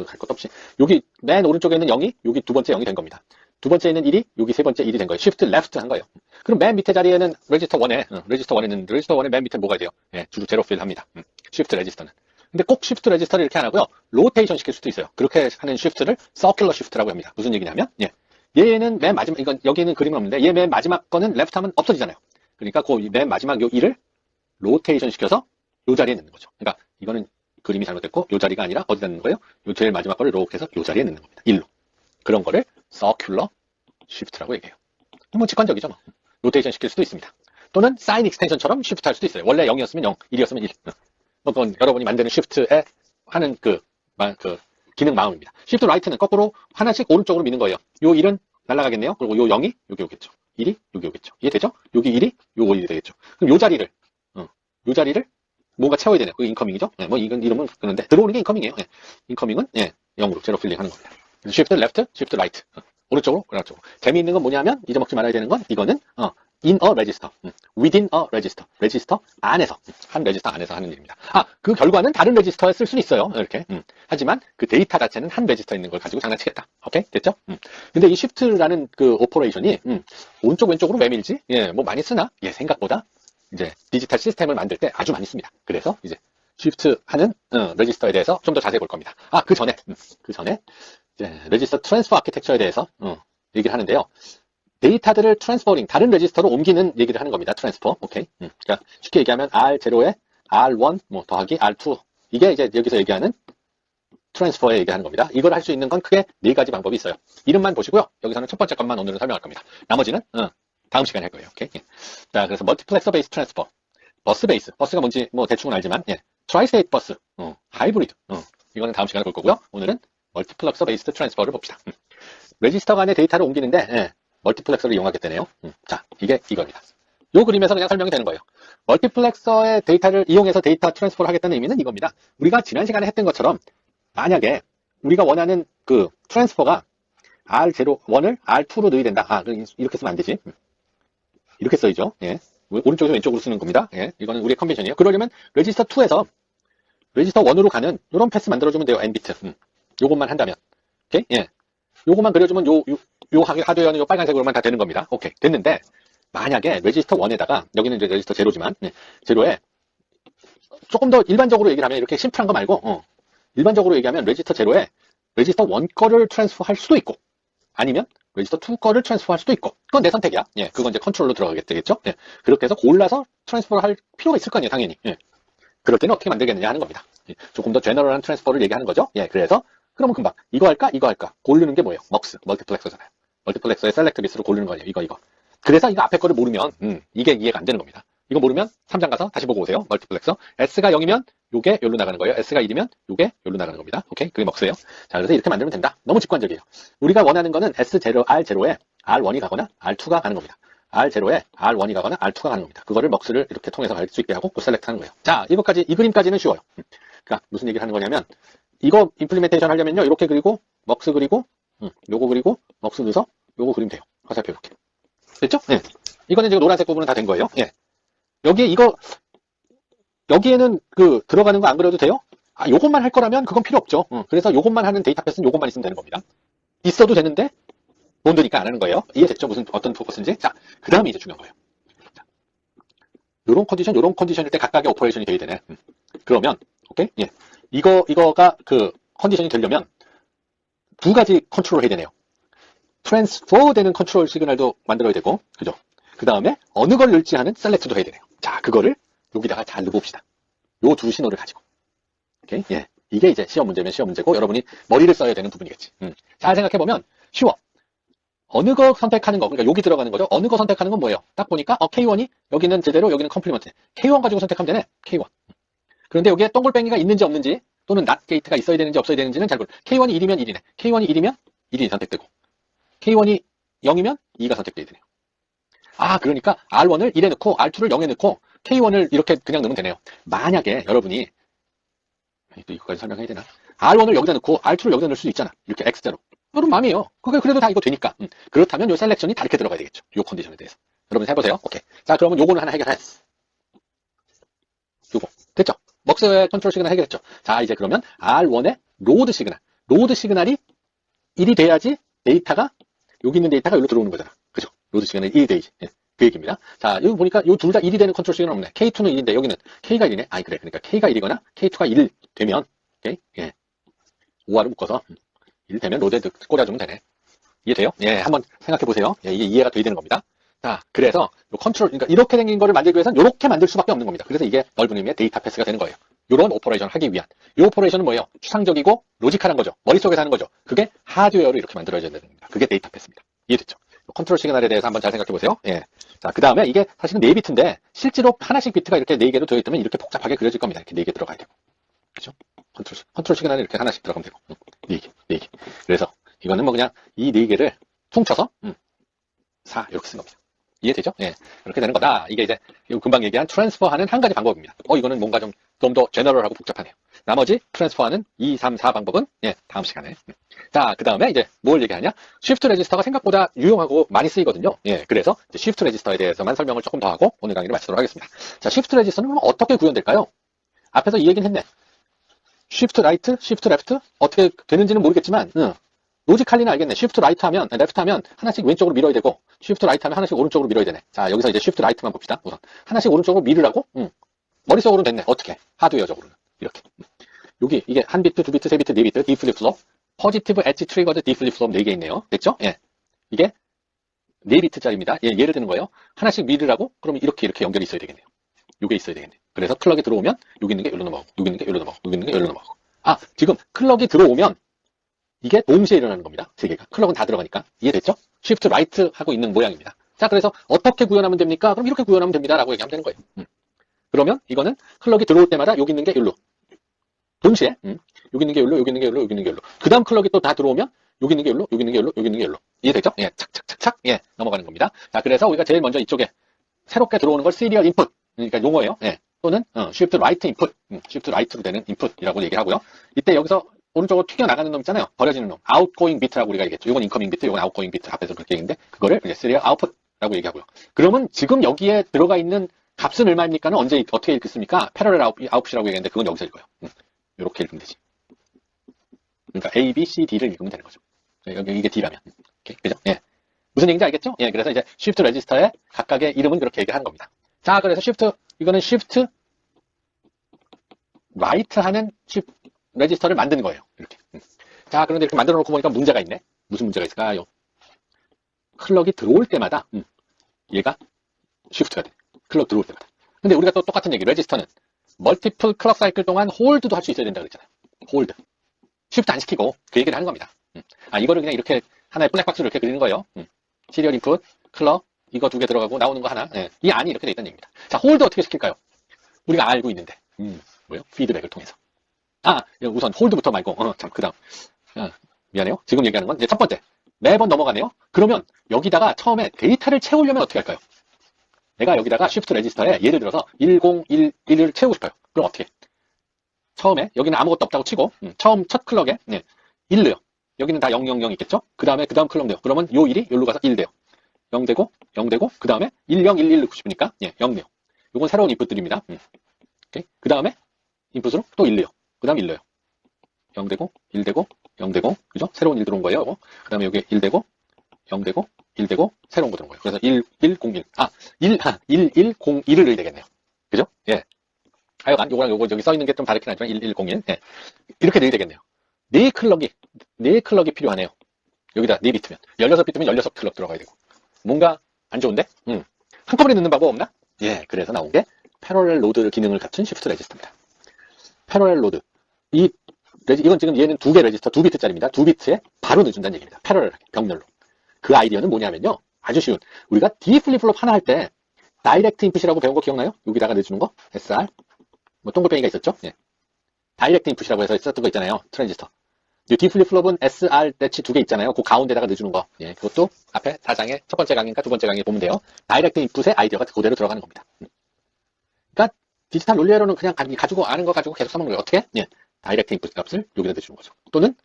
갈 것도 없이 여기 맨 오른쪽에 있는 0이 여기 두 번째 0이 된 겁니다. 두 번째 있는 1이 여기 세 번째 1이 된 거예요. Shift Left 한 거예요. 그럼 맨 밑에 자리에는 레지스터 1에 맨 밑에 뭐가 돼요? 예, 주로 제로 필 합니다. Shift 레지스터는. 근데 꼭 Shift 레지스터를 이렇게 안 하고요. 로테이션 시킬 수도 있어요. 그렇게 하는 Shift를 Circular Shift라고 합니다. 무슨 얘기냐면 예. 얘는 맨 마지막 이건 여기는 그림은 없는데 얘 맨 마지막 거는 레프트 하면 없어지잖아요. 그러니까 그 맨 마지막 요 1을 로테이션 시켜서 요 자리에 넣는 거죠. 그러니까 이거는 그림이 잘못됐고 요 자리가 아니라 어디다 넣는 거예요? 요 제일 마지막 거를 이렇게 해서 요 자리에 넣는 겁니다. 1로. 그런 거를 Circular Shift라고 얘기해요. 뭐 직관적이죠. 뭐. 로테이션 시킬 수도 있습니다. 또는 사인 익스텐션처럼 Shift 할 수도 있어요. 원래 0이었으면 0, 1이었으면 1. 뭐 그건 여러분이 만드는 Shift에 하는 그 기능 마음입니다. Shift Right는 거꾸로 하나씩 오른쪽으로 미는 거예요. 요 1은 날아가겠네요. 그리고 요 0이 여기 오겠죠. 1이 여기 오겠죠. 이해되죠? 여기 1이 요거 1이 되겠죠. 그럼 요 자리를, 요 자리를 뭔가 채워야 되네요. 그게 인커밍이죠. 뭐 이건 이름은 그런데 들어오는 게 인커밍이에요. 인커밍은 0으로 제로 필링 하는 겁니다. shift left, shift right. 오른쪽으로, 왼쪽으로. 재미있는 건 뭐냐면 잊어먹지 말아야 되는 건 이거는 in a register, within a register, 레지스터 안에서, 한 레지스터 안에서 하는 일입니다. 그 결과는 다른 레지스터에 쓸 수는 있어요. 이렇게. 하지만 그 데이터 자체는 한 레지스터에 있는 걸 가지고 장난치겠다. 오케이? 됐죠? 근데 이 shift라는 그 오퍼레이션이 오른쪽 왼쪽으로 왜 밀지? 예, 뭐 많이 쓰나? 예, 생각보다 이제 디지털 시스템을 만들 때 아주 많이 씁니다. 그래서 이제 shift 하는 레지스터에 대해서 좀 더 자세히 볼 겁니다. 그 전에 이제 레지스터 트랜스퍼 아키텍처에 대해서 얘기를 하는데요. 데이터들을 트랜스퍼링, 다른 레지스터로 옮기는 얘기를 하는 겁니다. 트랜스퍼. 오케이. 그러니까 쉽게 얘기하면 R0에 R1 뭐 더하기 R2. 이게 이제 여기서 얘기하는 트랜스퍼에 얘기하는 겁니다. 이걸 할 수 있는 건 크게 네 가지 방법이 있어요. 이름만 보시고요. 여기서는 첫 번째 것만 오늘은 설명할 겁니다. 나머지는 다음 시간에 할 거예요. 오케이. 자, 그래서 멀티플렉서 베이스 트랜스퍼. 버스 베이스. 버스가 뭔지 뭐 대충은 알지만 트라이스테이트 버스. 하이브리드. 이거는 다음 시간에 볼 거고요. 오늘은 멀티플렉서 베이스 트랜스퍼를 봅시다. 레지스터 간의 데이터를 옮기는데 멀티플렉서를 이용하게 되네요. 자, 이게 이겁니다. 요 그림에서 그냥 설명이 되는 거예요. 멀티플렉서의 데이터를 이용해서 데이터 트랜스퍼를 하겠다는 의미는 이겁니다. 우리가 지난 시간에 했던 것처럼 만약에 우리가 원하는 그 트랜스퍼가 R01을 R2로 넣어야 된다. 이렇게 쓰면 안 되지. 이렇게 써야죠. 예. 오른쪽에서 왼쪽으로 쓰는 겁니다. 예. 이거는 우리의 컨벤션이에요. 그러려면 레지스터 2에서 레지스터 1으로 가는 이런 패스 만들어주면 돼요. N비트. 요것만 한다면. 오케이? 예. 요것만 그려주면 요 하드웨어는 요 빨간색으로만 다 되는 겁니다. 오케이. 됐는데, 만약에 레지스터 1에다가, 여기는 이제 레지스터 제로지만, 제로에 조금 더 일반적으로 얘기를 하면 이렇게 심플한 거 말고, 일반적으로 얘기하면 레지스터 제로에 레지스터 1 거를 트랜스퍼 할 수도 있고, 아니면 레지스터 2 거를 트랜스퍼 할 수도 있고, 그건 내 선택이야. 예. 그건 이제 컨트롤로 들어가겠죠. 예. 그렇게 해서 골라서 트랜스퍼를 할 필요가 있을 거 아니에요, 당연히. 예. 그럴 때는 어떻게 만들겠느냐 하는 겁니다. 예. 조금 더 제너럴한 트랜스퍼를 얘기하는 거죠. 예. 그래서, 그러면 금방 이거 할까? 이거 할까? 고르는 게 뭐예요? 멀티플렉서잖아요. 멀티플렉서의 셀렉트 비스로 고르는 거예요. 이거. 그래서 이거 앞에 거를 모르면 이게 이해가 안 되는 겁니다. 이거 모르면 3장 가서 다시 보고 오세요. 멀티플렉서. S가 0이면 요게 여기로 나가는 거예요. S가 1이면 요게 여기로 나가는 겁니다. 오케이? 그게 먹스예요. 자, 그래서 이렇게 만들면 된다. 너무 직관적이에요. 우리가 원하는 거는 S0, R0에 R1이 가거나 R2가 가는 겁니다. R0에 R1이 가거나 R2가 가는 겁니다. 그거를 먹스를 이렇게 통해서 갈 수 있게 하고 또 셀렉트 하는 거예요. 자, 이 그림까지는 쉬워요. 그러니까 무슨 얘기를 하는 거냐면 이거 임플리멘테이션 하려면요. 이렇게 그리고 먹스 그리고 요거 그리고 먹스 넣어서 요거 그리면 돼요. 화살표 이렇게. 됐죠? 예. 이거는 지금 노란색 부분은 다 된 거예요. 예. 여기에 여기에는 그 들어가는 거 안 그려도 돼요? 요것만 할 거라면 그건 필요 없죠. 그래서 요것만 하는 데이터 패스는 요것만 있으면 되는 겁니다. 있어도 되는데 돈 드니까 안 하는 거예요. 이해됐죠? 어떤 포커스인지. 자, 그 다음에 이제 중요한 거예요. 자, 요런 컨디션일 때 각각의 오퍼레이션이 돼야 되네. 그러면 오케이? 예. 이거가 그 컨디션이 되려면 두 가지 컨트롤을 해야 되네요. 트랜스퍼 되는 컨트롤 시그널도 만들어야 되고, 그죠? 그 다음에 어느 걸 넣을지 하는 셀렉트도 해야 되네요. 자, 그거를 여기다가 잘 넣어봅시다. 요 두 신호를 가지고. 오케이? 예. 이게 이제 시험 문제면 시험 문제고, 여러분이 머리를 써야 되는 부분이겠지. 잘 생각해보면 쉬워. 어느 거 선택하는 거, 그러니까 여기 들어가는 거죠. 어느 거 선택하는 건 뭐예요? 딱 보니까, K1이 여기는 제대로, 여기는 컴플리먼트. K1 가지고 선택하면 되네. K1. 그런데 여기에 동글뱅이가 있는지 없는지, 또는 not 게이트가 있어야 되는지 없어야 되는지는 잘 모르겠어요. K1이 1이면 1이네. K1이 1이면 1이 선택되고, K1이 0이면 2가 선택돼야 되네요. 그러니까 R1을 1에 넣고, R2를 0에 넣고, K1을 이렇게 그냥 넣으면 되네요. 만약에 여러분이, 또 이거까지 설명해야 되나? R1을 여기다 넣고, R2를 여기다 넣을 수도 있잖아. 이렇게 X자로. 여러분 마음이에요. 그게 그래도 다 이거 되니까. 그렇다면 요 셀렉션이 다 이렇게 들어가야 되겠죠. 요 컨디션에 대해서. 여러분 해보세요. 오케이. 자, 그러면 요거는 하나 해결했어. 요거. 됐죠? 먹스의 컨트롤 시그널 해결했죠. 자, 이제 그러면 R1의 로드 시그널. 로드 시그널이 1이 돼야지 데이터가, 여기 있는 데이터가 여기로 들어오는 거잖아. 그죠? 로드 시그널이 1이 돼야지. 예, 그 얘기입니다. 자, 여기 보니까 요 둘 다 1이 되는 컨트롤 시그널 없네. K2는 1인데 여기는 K가 1이네. 그래. 그러니까 K가 1이거나 K2가 1 되면, 오케이? 예. 5화를 묶어서 1 되면 로드에 꽂아주면 되네. 이해돼요? 예, 한번 생각해 보세요. 예, 이게 이해가 돼야 되는 겁니다. 자, 그래서 요 컨트롤, 그러니까 이렇게 생긴 거를 만들기 위해서는 이렇게 만들 수밖에 없는 겁니다. 그래서 이게 넓은 의미의 데이터 패스가 되는 거예요. 이런 오퍼레이션을 하기 위한. 이 오퍼레이션은 뭐예요? 추상적이고 로지컬한 거죠. 머릿속에서 하는 거죠. 그게 하드웨어로 이렇게 만들어져야 되는 겁니다. 그게 데이터 패스입니다. 이해됐죠? 컨트롤 시그널에 대해서 한번 잘 생각해 보세요. 예. 자, 그 다음에 이게 사실은 4비트인데 실제로 하나씩 비트가 이렇게 4개로 되어있다면 이렇게 복잡하게 그려질 겁니다. 이렇게 4개 들어가야 되고. 그죠? 컨트롤 시그널에 이렇게 하나씩 들어가면 되고. 4개. 그래서 이거는 뭐 그냥 이 4개를 퉁쳐서 4 이렇게 쓴 겁니다. 이해되죠? 예. 이렇게 되는 거다. 이게 이제 금방 얘기한 트랜스퍼하는 한 가지 방법입니다. 이거는 뭔가 좀 더 제너럴하고 복잡하네요. 나머지 트랜스퍼하는 2, 3, 4 방법은 다음 시간에. 자, 그 다음에 이제 뭘 얘기하냐? 쉬프트 레지스터가 생각보다 유용하고 많이 쓰이거든요. 예, 그래서 쉬프트 레지스터에 대해서만 설명을 조금 더 하고 오늘 강의를 마치도록 하겠습니다. 자, 쉬프트 레지스터는 그럼 어떻게 구현될까요? 앞에서 이 얘기는 했네. 쉬프트 라이트, 쉬프트 레프트 어떻게 되는지는 모르겠지만 로지칼리는 알겠네. 쉬프트 라이트 하면, 레프트 하면 하나씩 왼쪽으로 밀어야 되고 쉬프트 라이트 하면 하나씩 오른쪽으로 밀어야 되네. 자, 여기서 이제 쉬프트 라이트만 봅시다. 우선 하나씩 오른쪽으로 밀으라고? 머릿속으로는 됐네. 어떻게? 하드웨어적으로는. 이렇게. 여기 이게 한 비트, 두 비트, 세 비트, 네 비트, D 플립 플롭, 포지티브 엣지 트리거드 D 플립 플롭 4개 있네요. 됐죠? 예. 이게 4비트짜리입니다. 예, 예를 드는 거예요. 하나씩 밀으라고? 그러면 이렇게 연결이 있어야 되겠네요. 요게 있어야 되겠네요. 그래서 클럭이 들어오면 여기 있는 게 여기로 넘어가고, 여기 있는 게 여기로 넘어가고, 여기 있는 게 여기로 넘어가고. 아, 지금 클럭이 들어오면 이게 동시에 일어나는 겁니다. 3개가. 클럭은 다 들어가니까. 이해됐죠? 쉬프트 라이트 하고 있는 모양입니다. 자, 그래서 어떻게 구현하면 됩니까? 그럼 이렇게 구현하면 됩니다. 라고 얘기하면 되는 거예요. 그러면 이거는 클럭이 들어올 때마다 여기 있는 게 여기로. 동시에 여기 있는 게 여기로, 여기 있는 게 여기로, 여기 있는 게 여기로. 그 다음 클럭이 또 다 들어오면 여기 있는 게 여기로, 여기 있는 게 여기로, 여기 있는 게 여기로. 이해되죠? 예, 착착착착. 예, 넘어가는 겁니다. 자, 그래서 우리가 제일 먼저 이쪽에 새롭게 들어오는 걸 시리얼 인풋. 그러니까 용어예요. 예. 또는 쉬프트 라이트 인풋. 쉬프트 라이트로 되는 인풋이라고 얘기하고요. 이때 여기서 오른쪽으로 튀겨나가는 놈 있잖아요. 버려지는 놈. 아웃고잉 비트라고 우리가 얘기했죠. 이건 인커밍 비트, 이건 아웃고잉 비트. 앞에서 그렇게 얘기했는데 그거를 이제 시리얼 아웃풋라고 얘기하고요. 그러면 지금 여기에 들어가 있는 값은 얼마입니까는 언제 어떻게 읽습니까? 패러렐 아웃풋이라고 얘기했는데 그건 여기서 읽어요. 이렇게 읽으면 되지. 그러니까 A, B, C, D를 읽으면 되는 거죠. 여기 이게 D라면. 오케이. 그죠? 예. 무슨 얘기인지 알겠죠? 예. 그래서 이제 쉬프트 레지스터의 각각의 이름은 그렇게 얘기하는 겁니다. 자, 그래서 이거는 쉬프트 라이트 하는 레지스터를 만드는 거예요. 이렇게. 자, 그런데 이렇게 만들어 놓고 보니까 문제가 있네. 무슨 문제가 있을까요? 클럭이 들어올 때마다 얘가 쉬프트가 돼. 클럭 들어올 때마다. 근데 우리가 또 똑같은 얘기. 레지스터는 멀티플 클럭 사이클 동안 홀드도 할 수 있어야 된다고 그랬잖아요. 홀드. 쉬프트 안 시키고 그 얘기를 하는 겁니다. 이거를 그냥 이렇게 하나의 블랙박스로 이렇게 그리는 거예요. 시리얼 인풋, 클럭, 이거 2개 들어가고 나오는 거 하나. 예. 이 안이 이렇게 돼 있다는 얘기입니다. 자, 홀드 어떻게 시킬까요? 우리가 알고 있는데. 뭐요? 피드백을 통해서. 우선 홀드부터 말고, 참, 그 다음. 미안해요. 지금 얘기하는 건 이제 첫 번째. 매번 넘어가네요. 그러면 여기다가 처음에 데이터를 채우려면 어떻게 할까요? 내가 여기다가 쉬프트 레지스터에 예를 들어서 1011을 채우고 싶어요. 그럼 어떻게? 처음에 여기는 아무것도 없다고 치고 처음 첫 클럭에 1 넣어요. 여기는 다 000 있겠죠? 그 다음 클럭 넣어요. 그러면 요 1이 여기로 가서 1 돼요. 0 되고 0 되고 그 다음에 1011 넣고 싶으니까 0 넣어요. 요건 새로운 인풋들입니다. 그 다음에 인풋으로 또 1 넣어요. 그 다음 1 넣어요. 0 되고 1 되고 0 되고 그죠? 새로운 1 들어온 거예요. 그 다음에 여기 1 되고 0 되고 1 되고 새로운 거 들어온 거예요. 그래서 1101 1101을 넣어야 되겠네요. 그죠? 예. 하여간 요거랑 요거 여기 써 있는 게 좀 다르긴 하지만 1101 예. 이렇게 넣어야 되겠네요. 4클럭이 필요하네요. 여기다 4비트면 16비트면 16클럭 들어가야 되고 뭔가 안 좋은데? 한꺼번에 넣는 방법 없나? 예, 그래서 나온 게 패러렐 로드 기능을 갖춘 쉬프트 레지스터입니다. 패러렐 로드. 이건 지금 얘는 2개 레지스터 2비트짜리입니다. 2비트에 바로 넣어준다는 얘기입니다. 패러렐하게 병렬로. 그 아이디어는 뭐냐면요. 아주 쉬운. 우리가 D 플립플롭 하나 할 때 다이렉트 인풋이라고 배운 거 기억나요? 여기다가 넣어주는 거? SR. 뭐 동글뱅이가 있었죠? 예. 다이렉트 인풋이라고 해서 썼던 거 있잖아요. 트랜지스터. D 플립플롭은 SR 대치 2개 있잖아요. 그 가운데다가 넣어주는 거. 예. 그것도 앞에 4장의 첫 번째 강의니까 두 번째 강의에 보면 돼요. 다이렉트 인풋의 아이디어가 그대로 들어가는 겁니다. 그러니까 디지털 논리회로는 그냥 가지고 아는 거 가지고 계속 써먹는 거예요. 어떻게? 예. 다이렉트 인풋 값을 여기다 넣어주는 거죠. 또는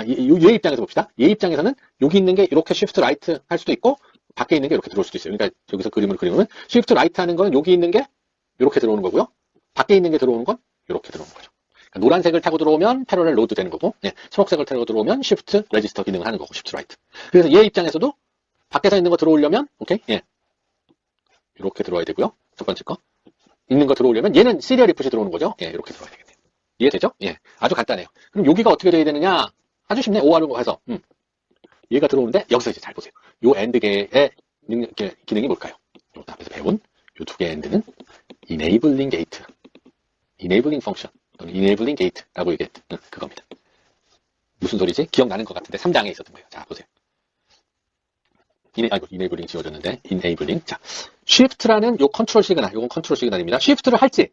얘 입장에서 봅시다. 얘 입장에서는 여기 있는 게 이렇게 쉬프트 라이트 할 수도 있고 밖에 있는 게 이렇게 들어올 수도 있어요. 그러니까 여기서 그림을 그리면 쉬프트 라이트 하는 거는 여기 있는 게 이렇게 들어오는 거고요. 밖에 있는 게 들어오는 건 이렇게 들어오는 거죠. 그러니까 노란색을 타고 들어오면 패러렐 로드 되는 거고 예, 초록색을 타고 들어오면 쉬프트 레지스터 기능을 하는 거고 쉬프트 라이트. 그래서 얘 입장에서도 밖에서 있는 거 들어오려면 오케이 예 이렇게 들어와야 되고요. 첫 번째 거 있는 거 들어오려면 얘는 시리얼 인풋이 들어오는 거죠. 예 이렇게 들어와야 되겠네요. 이해되죠? 예 아주 간단해요. 그럼 여기가 어떻게 돼야 되느냐? 아주 쉽네. 오하로 해서 얘가 들어오는데 여기서 이제 잘 보세요. 요 엔드계의 기능이 뭘까요? 요 앞에서 배운 요 2개의 엔드는 enabling gate, enabling function 또는 enabling gate라고 얘기했던 그겁니다. 무슨 소리지? 기억나는 것 같은데 3장에 있었던 거예요. 자 보세요. enabling 지워졌는데 enabling. 자 shift라는 요 컨트롤 시그널, 요건 컨트롤 시그널입니다. shift를 할지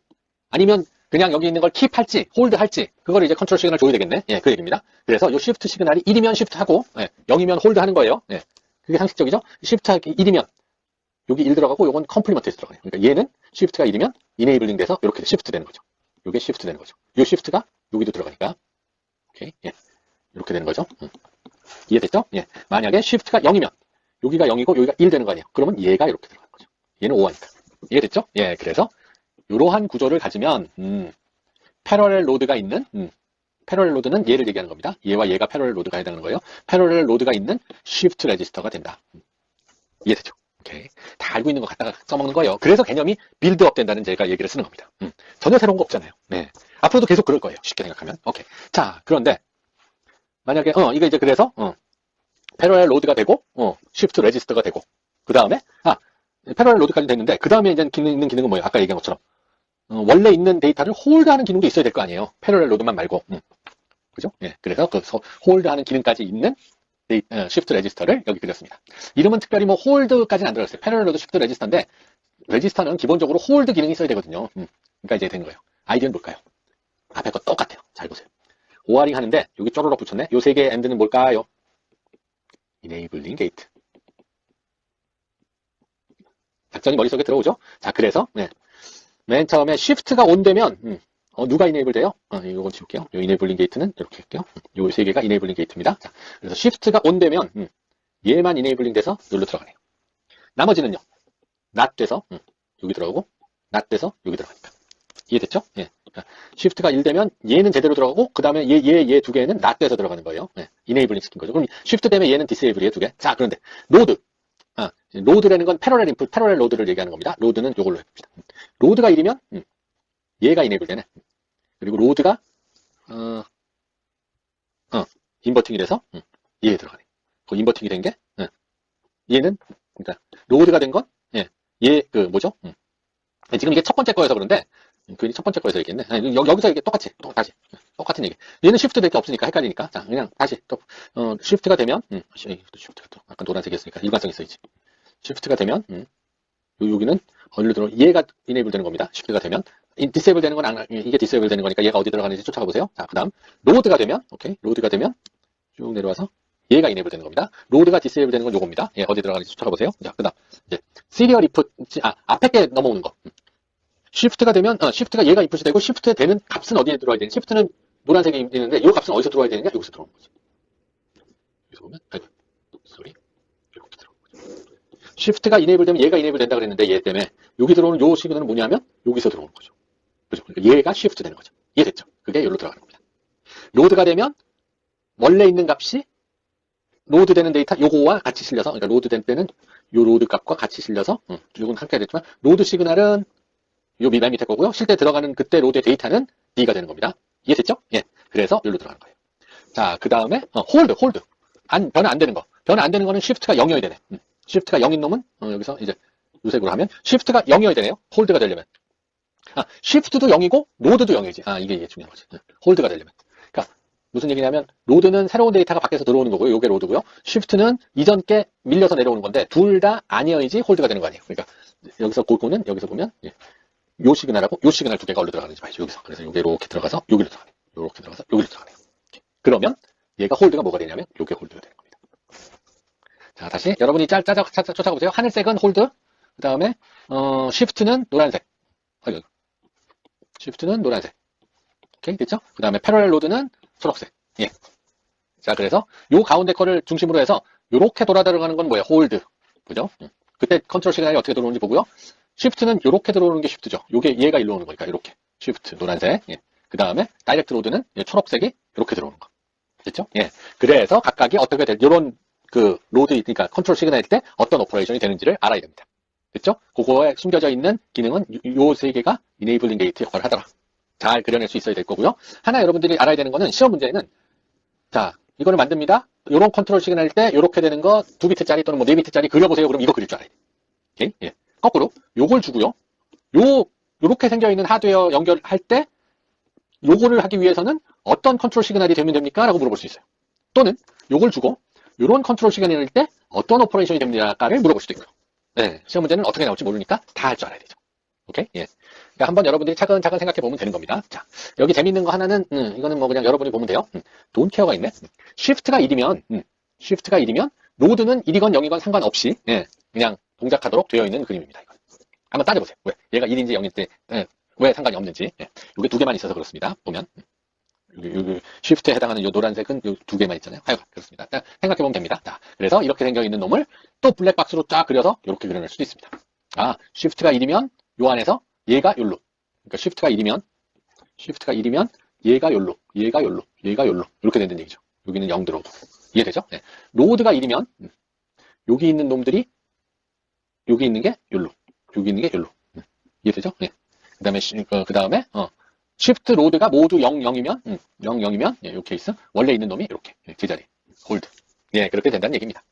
아니면 그냥 여기 있는 걸 킵 할지, 홀드 할지, 그걸 이제 컨트롤 시그널 줘야 되겠네. 예, 그 얘기입니다. 그래서 요 쉬프트 시그널이 1이면 쉬프트 하고, 예, 0이면 홀드 하는 거예요. 예. 그게 상식적이죠? Shift가 1이면 여기 1 들어가고 요건 컴플리먼트에서 들어가요. 그러니까 얘는 Shift가 1이면 이네이블링 돼서 이렇게 Shift 되는 거죠. 요게 Shift 되는 거죠. 요 Shift가 여기도 들어가니까. 오케이. 예. 이렇게 되는 거죠. 이해됐죠? 예. 만약에 Shift가 0이면 여기가 0이고 여기가 1 되는 거 아니에요. 그러면 얘가 이렇게 들어가는 거죠. 얘는 5하니까. 이해됐죠? 예. 그래서 이러한 구조를 가지면 패러렐 로드가 있는 패러렐 로드는 얘를 얘기하는 겁니다. 얘와 얘가 패러렐 로드가 해당하는 거예요. 패러렐 로드가 있는 Shift 레지스터가 된다. 이해되죠? 오케이. 다 알고 있는 거 갖다가 써먹는 거예요. 그래서 개념이 빌드업 된다는 제가 얘기를 쓰는 겁니다. 전혀 새로운 거 없잖아요. 네. 앞으로도 계속 그럴 거예요. 쉽게 생각하면. 오케이. 자, 그런데 만약에 이게 이제 그래서 패러렐 로드가 되고 Shift 레지스터가 되고 그 다음에 패러렐 로드까지 됐는데 그 다음에 이제 있는 기능은 뭐예요? 아까 얘기한 것처럼 원래 있는 데이터를 홀드하는 기능도 있어야 될 거 아니에요. 패러렐 로드만 말고. 그죠? 예. 그래서 그 홀드하는 기능까지 있는 Shift 레지스터를 여기 그렸습니다. 이름은 특별히 뭐 홀드까지는 안 들어갔어요. 패러렐 로드 Shift 레지스터인데 레지스터는 기본적으로 홀드 기능이 있어야 되거든요. 그러니까 이제 되는 거예요. 아이디어는 뭘까요? 앞에 거 똑같아요. 잘 보세요. 오어링 하는데 여기 쪼르륵 붙였네. 요 세 개의 엔드는 뭘까요? Enabling Gate. 작전이 머릿속에 들어오죠? 자, 그래서 맨 처음에 Shift가 ON 되면 누가 이네이블 돼요? 이건 지울게요. 요 이네이블링 게이트는 이렇게 할게요. 요 세 개가 이네이블링 게이트입니다. 자, 그래서 Shift가 ON 되면 얘만 이네이블링 돼서 여기로 들어가네요. 나머지는요. NOT 돼서 여기 들어가고 NOT 돼서 여기 들어가니까. 이해됐죠? 예. 그러니까 Shift가 1 되면 얘는 제대로 들어가고 그 다음에 얘 두 개는 NOT 돼서 들어가는 거예요. 이네이블링 시킨 거죠. 그럼 Shift 되면 얘는 디세이블이에요. 두 개. 자, 그런데 로드. 로드라는 건 패러렐 인풋, 패러렐 로드를 얘기하는 겁니다. 로드는 요걸로 해봅시다. 로드가 1이면 얘가 이네이블 되네. 그리고 로드가 인버팅이 돼서 얘에 들어가네. 그 인버팅이 된 게 얘는 그러니까 로드가 된 건 얘 그 뭐죠? 지금 이게 첫 번째 거여서 그런데 괜히 첫 번째 거에서 얘기했네. 여기서 이게 다시 똑같은 얘기. 얘는 Shift 될 게 없으니까 헷갈리니까 자 그냥 다시 또 Shift가 되면 Shift가 또 약간 노란색이었으니까 일관성 있어야지. Shift가 되면 여기는 어디로 들어? 얘가 이네이블 되는 겁니다. Shift가 되면 디세이블 되는 건 이게 디세이블 되는 거니까 얘가 어디 들어가는지 쫓아가 보세요. 자, 그다음 로드가 되면 오케이. 로드가 되면 쭉 내려와서 얘가 이네이블 되는 겁니다. 로드가 디세이블 되는 건 요겁니다. 예, 어디 들어가는지 쫓아가 보세요. 자, 그다음 이제 시리얼 이프 앞에 게 넘어오는 거. Shift가 되면 Shift가 얘가 인풋이 되고 Shift 되는 값은 어디에 들어와야 되는지 Shift는 노란색이 있는데 이 값은 어디서 들어와야 되느냐? 여기서 들어오는 거죠. 여기서 보면 소리 이렇게 들어오는 거죠. Shift가 이네이블 되면 얘가 이네이블 된다 그랬는데 얘 때문에 여기 들어오는 요 시그널은 뭐냐면 여기서 들어오는 거죠. 그죠? 그러니까 얘가 Shift 되는 거죠. 이해됐죠? 그게 여기로 들어가는 겁니다. 로드가 되면 원래 있는 값이 로드 되는 데이터 요거와 같이 실려서 그러니까 로드 된 때는 요 로드 값과 같이 실려서 요건 함께 됐지만 로드 시그널은 요 맨 밑에 거고요. 실제 들어가는 그때 로드의 데이터는 D가 되는 겁니다. 이해됐죠? 예. 그래서 여기로 들어가는 거예요. 자, 그 다음에 홀드. 변화 안 되는 거. 변화 안 되는 거는 Shift가 0이어야 되네. Shift가 0인 놈은 여기서 이제 요색으로 하면 Shift가 0이어야 되네요. 홀드가 되려면. Shift도 0이고 로드도 0이지. 이게 중요한 거지. 홀드가 되려면. 그러니까 무슨 얘기냐면 로드는 새로운 데이터가 밖에서 들어오는 거고요. 요게 로드고요. Shift는 이전 게 밀려서 내려오는 건데 둘 다 아니어야지 홀드가 되는 거 아니에요. 그러니까 여기서 그거는 여기서 보면 요 시그널하고 요 시그널 두 개가 어디로 들어가는지 봐야죠. 여기서. 그래서 요게 이렇게 들어가서 여기로 들어가네요. 요렇게 들어가서 여기로 들어가네요. 그러면 얘가 홀드가 뭐가 되냐면 요게 홀드가 되는 겁니다. 자, 다시 여러분이 쫓아가 보세요. 하늘색은 홀드. 그 다음에 Shift는 노란색. Shift는 노란색. 오케이, 됐죠? 그 다음에 패러렐 로드는 초록색. 예. 자, 그래서 요 가운데 거를 중심으로 해서 요렇게 돌아 들어가는 건 뭐예요? 홀드. 그죠? 그때 컨트롤 시그널이 어떻게 들어오는지 보고요. Shift는 요렇게 들어오는 게 Shift죠. 요게 얘가 일로 오는 거니까 요렇게. Shift 노란색. 예. 그 다음에 다이렉트 로드는 초록색이 요렇게 들어오는 거. 됐죠? 예. 그래서 각각이 어떻게 될 요런 그 로드 그러니까 컨트롤 시그널일 때 어떤 오퍼레이션이 되는지를 알아야 됩니다. 됐죠? 그거에 숨겨져 있는 기능은 요 세 개가 이네이블링 게이트 역할을 하더라. 잘 그려낼 수 있어야 될 거고요. 하나 여러분들이 알아야 되는 거는 시험 문제는 자, 이거를 만듭니다. 요런 컨트롤 시그널일 때 요렇게 되는 거 2비트짜리 또는 뭐 4비트짜리 그려보세요. 그럼 이거 그릴 줄 알아야 돼. 오케이? 예. 거꾸로 요걸 주고요. 요렇게 생겨있는 하드웨어 연결할 때 요거를 하기 위해서는 어떤 컨트롤 시그널이 되면 됩니까? 라고 물어볼 수 있어요. 또는 요걸 주고 요런 컨트롤 시그널일 때 어떤 오퍼레이션이 됩니까를 물어볼 수도 있고요. 네, 시험 문제는 어떻게 나올지 모르니까 다 할 줄 알아야 되죠. 오케이? 예. 그러니까 한번 여러분들이 차근차근 생각해 보면 되는 겁니다. 자, 여기 재밌는 거 하나는 이거는 뭐 그냥 여러분이 보면 돼요. Don't care가 있네. Shift가 1이면 로드는 1이건 0이건 상관없이, 예, 그냥 동작하도록 되어 있는 그림입니다. 이건. 한번 따져보세요. 왜? 얘가 1인지 0일 때, 예, 왜 상관이 없는지. 예. 이게 두 개만 있어서 그렇습니다. 보면. 여기 쉬프트에 해당하는 이 노란색은 이 두 개만 있잖아요. 하여간 그렇습니다. 생각해보면 됩니다. 자, 그래서 이렇게 생겨있는 놈을 또 블랙박스로 쫙 그려서 이렇게 그려낼 수도 있습니다. 아, 쉬프트가 1이면 요 안에서 얘가 요로. 그러니까 쉬프트가 1이면 얘가 요로, 얘가 요로, 얘가 요로. 이렇게 된다는 얘기죠. 여기는 0 들어오고. 이해되죠? 네. 로드가 1이면 여기 있는 놈들이 여기 있는 게 요로, 여기 있는 게 요로. 이해되죠? 네. 그 다음에 쉬프트 로드가 모두 0, 0이면 0, 0이면 예, 요 케이스 원래 있는 놈이 이렇게 제자리 홀드. 예, 그렇게 된다는 얘기입니다.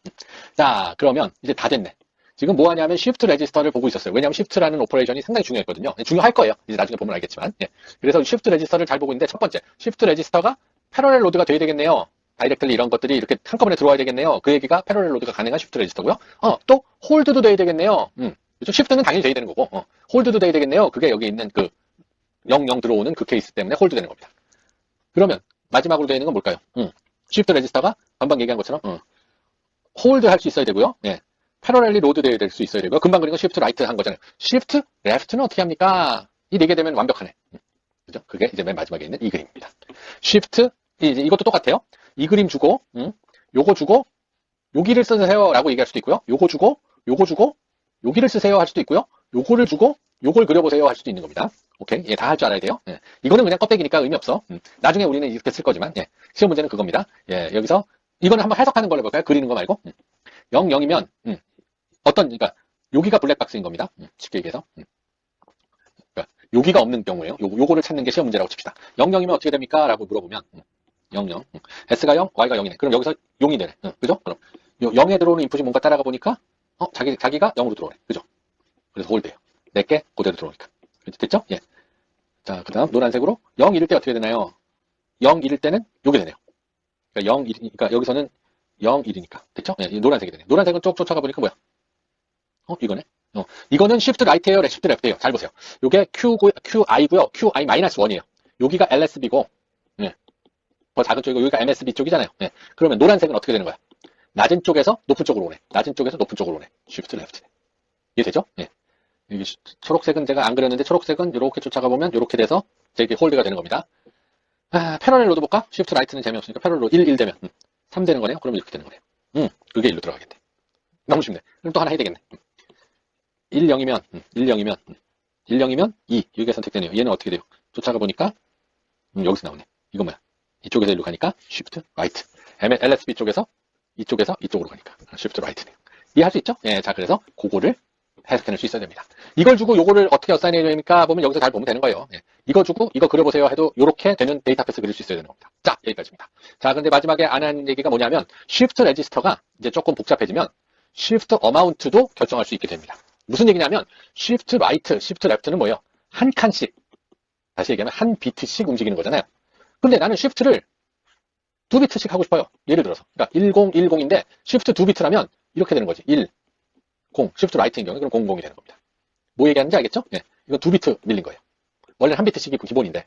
자, 그러면 이제 다 됐네. 지금 뭐 하냐면 쉬프트 레지스터를 보고 있었어요. 왜냐하면 쉬프트라는 오퍼레이션이 상당히 중요했거든요. 중요할 거예요. 이제 나중에 보면 알겠지만. 예. 그래서 쉬프트 레지스터를 잘 보고 있는데 첫 번째, 쉬프트 레지스터가 패러렐 로드가 돼야 되겠네요. 다이렉트리 이런 것들이 이렇게 한꺼번에 들어와야 되겠네요. 그 얘기가 패러렐 로드가 가능한 쉬프트 레지스터고요. 또 홀드도 돼야 되겠네요. 그렇죠? 쉬프트는 당연히 돼야 되는 거고, 홀드도 돼야 되겠네요. 그게 여기 있는 그 0, 0 들어오는 그 케이스 때문에 홀드 되는 겁니다. 그러면 마지막으로 되어 있는 건 뭘까요? 쉬프트 레지스터가 금방 얘기한 것처럼 홀드 할 수 있어야 되고요. 예. 패러렐리 로드 돼야 될 수 있어야 되고요. 금방 그린 건 쉬프트 라이트 한 거잖아요. 쉬프트 레프트는 어떻게 합니까? 이 네 개 되면 완벽하네. 그죠? 그게 이제 맨 마지막에 있는 이 그림입니다. 쉬프트 이제 이것도 똑같아요. 이 그림 주고 요거 주고 여기를 쓰세요 라고 얘기할 수도 있고요. 요거 주고 여기를 쓰세요 할 수도 있고요. 요거를 주고 요걸 그려보세요 할 수도 있는 겁니다. 오케이. 예, 다 할 줄 알아야 돼요. 예. 이거는 그냥 껍데기니까 의미 없어. 나중에 우리는 이렇게 쓸 거지만, 예. 시험 문제는 그겁니다. 예, 여기서, 이거는 한번 해석하는 걸로 해볼까요? 그리는 거 말고. 0, 0이면, 그러니까, 여기가 블랙박스인 겁니다. 쉽게 얘기해서. 그러니까 여기가 없는 경우에요. 요거를 찾는 게 시험 문제라고 칩시다. 0, 0이면 어떻게 됩니까? 라고 물어보면, 0, 0. S가 0, Y가 0이네. 그럼 여기서 0이 되네. 그죠? 그럼, 0에 들어오는 인풋이 뭔가 따라가 보니까, 자기가 0으로 들어오네. 그죠? 그래서 홀드예요. 4개 그대로 들어오니까. 됐죠? 예. 자, 그 다음 노란색으로 0, 1일 때 어떻게 되나요? 0, 1일 때는 요게 되네요. 그러니까 0, 1이니까 여기서는 0, 1이니까. 됐죠? 예, 노란색이 되네요. 노란색은 쭉 쫓아가 보니까 뭐야? 이거네. 이거는 Shift Right예요, Shift Left예요. 잘 보세요. 요게 QI고요. QI-1이에요. 여기가 LSB고, 예. 더 작은 쪽이고 여기가 MSB 쪽이잖아요. 예. 그러면 노란색은 어떻게 되는 거야? 낮은 쪽에서 높은 쪽으로 오네. 낮은 쪽에서 높은 쪽으로 오네. Shift Left. 이해되죠? 예. 여기 초록색은 제가 안 그렸는데 초록색은 이렇게 쫓아가 보면 이렇게 돼서 이게 홀드가 되는 겁니다. 패러렐 로드 볼까? 쉬프트 라이트는 재미없으니까 패러렐 로드 1 되면 3 되는 거네요. 그러면 이렇게 되는 거네요. 그게 1로 들어가겠네. 너무 쉽네. 그럼 또 하나 해야 되겠네. 1, 0이면 1, 0이면 2. 여기가 선택되네요. 얘는 어떻게 돼요? 쫓아가 보니까 여기서 나오네. 이거 뭐야? 이쪽에서 1로 가니까 쉬프트 라이트. LSB 쪽에서 이쪽으로 가니까 쉬프트 라이트네요. 이해할 수 있죠? 예, 자 그래서 그거를 해석해낼 수 있어야 됩니다. 이걸 주고 요거를 어떻게 어사인해야 됩니까? 보면 여기서 잘 보면 되는 거예요. 예. 이거 주고 이거 그려보세요 해도 이렇게 되는 데이터 패스 그릴 수 있어야 되는 겁니다. 자, 여기까지입니다. 자, 근데 마지막에 안 한 얘기가 뭐냐면 Shift 레지스터가 이제 조금 복잡해지면 Shift 어마운트도 결정할 수 있게 됩니다. 무슨 얘기냐면 Shift Right, Shift Left는 뭐예요? 한 칸씩, 다시 얘기하면 한 비트씩 움직이는 거잖아요. 근데 나는 Shift를 2비트씩 하고 싶어요. 예를 들어서. 그러니까 1010인데 Shift 2비트라면 이렇게 되는 거지. 1, 0, Shift Right인 경우에 그럼 00이 되는 겁니다. 뭐 얘기하는지 알겠죠? 예. 이건 2비트 밀린 거예요. 원래는 한 비트씩이 기본인데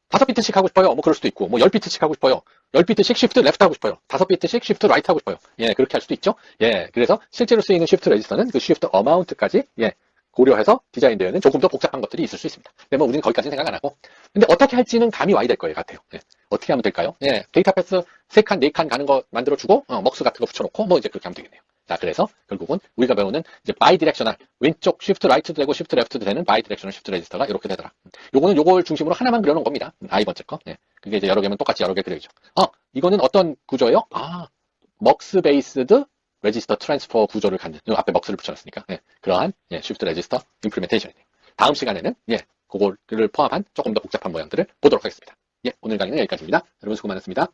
5비트씩 하고 싶어요. 뭐 그럴 수도 있고 뭐 10비트씩 하고 싶어요. 10비트씩 Shift Left 하고 싶어요. 5비트씩 Shift Right 하고 싶어요. 예, 그렇게 할 수도 있죠. 예, 그래서 실제로 쓰이는 Shift 레지스터는 그 Shift Amount까지 예, 고려해서 디자인되어 있는 조금 더 복잡한 것들이 있을 수 있습니다. 근데 뭐 우리는 거기까지는 생각 안 하고 근데 어떻게 할지는 감이 와야 될 거예요 같아요. 예. 어떻게 하면 될까요? 예, 데이터 패스 3칸, 4칸 가는 거 만들어주고 먹스 같은 거 붙여놓고 뭐 이제 그렇게 하면 되겠네요. 자, 그래서 결국은 우리가 배우는 이제 바이디렉셔널 왼쪽 쉬프트 라이트도 되고 쉬프트 레프트도 되는 바이디렉셔널 쉬프트 레지스터가 이렇게 되더라. 요거는 요걸 중심으로 하나만 그려놓은 겁니다. 번째 거. 예. 그게 이제 여러 개면 똑같이 여러 개 그려야죠. 이거는 어떤 구조예요? 먹스 베이스드 레지스터 트랜스퍼 구조를 갖는 요 앞에 먹스를 붙여놨으니까 그러한 쉬프트 레지스터 임플리멘테이션이네요. 다음 시간에는 그거를 포함한 조금 더 복잡한 모양들을 보도록 하겠습니다. 오늘 강의는 여기까지입니다. 여러분 수고 많았습니다.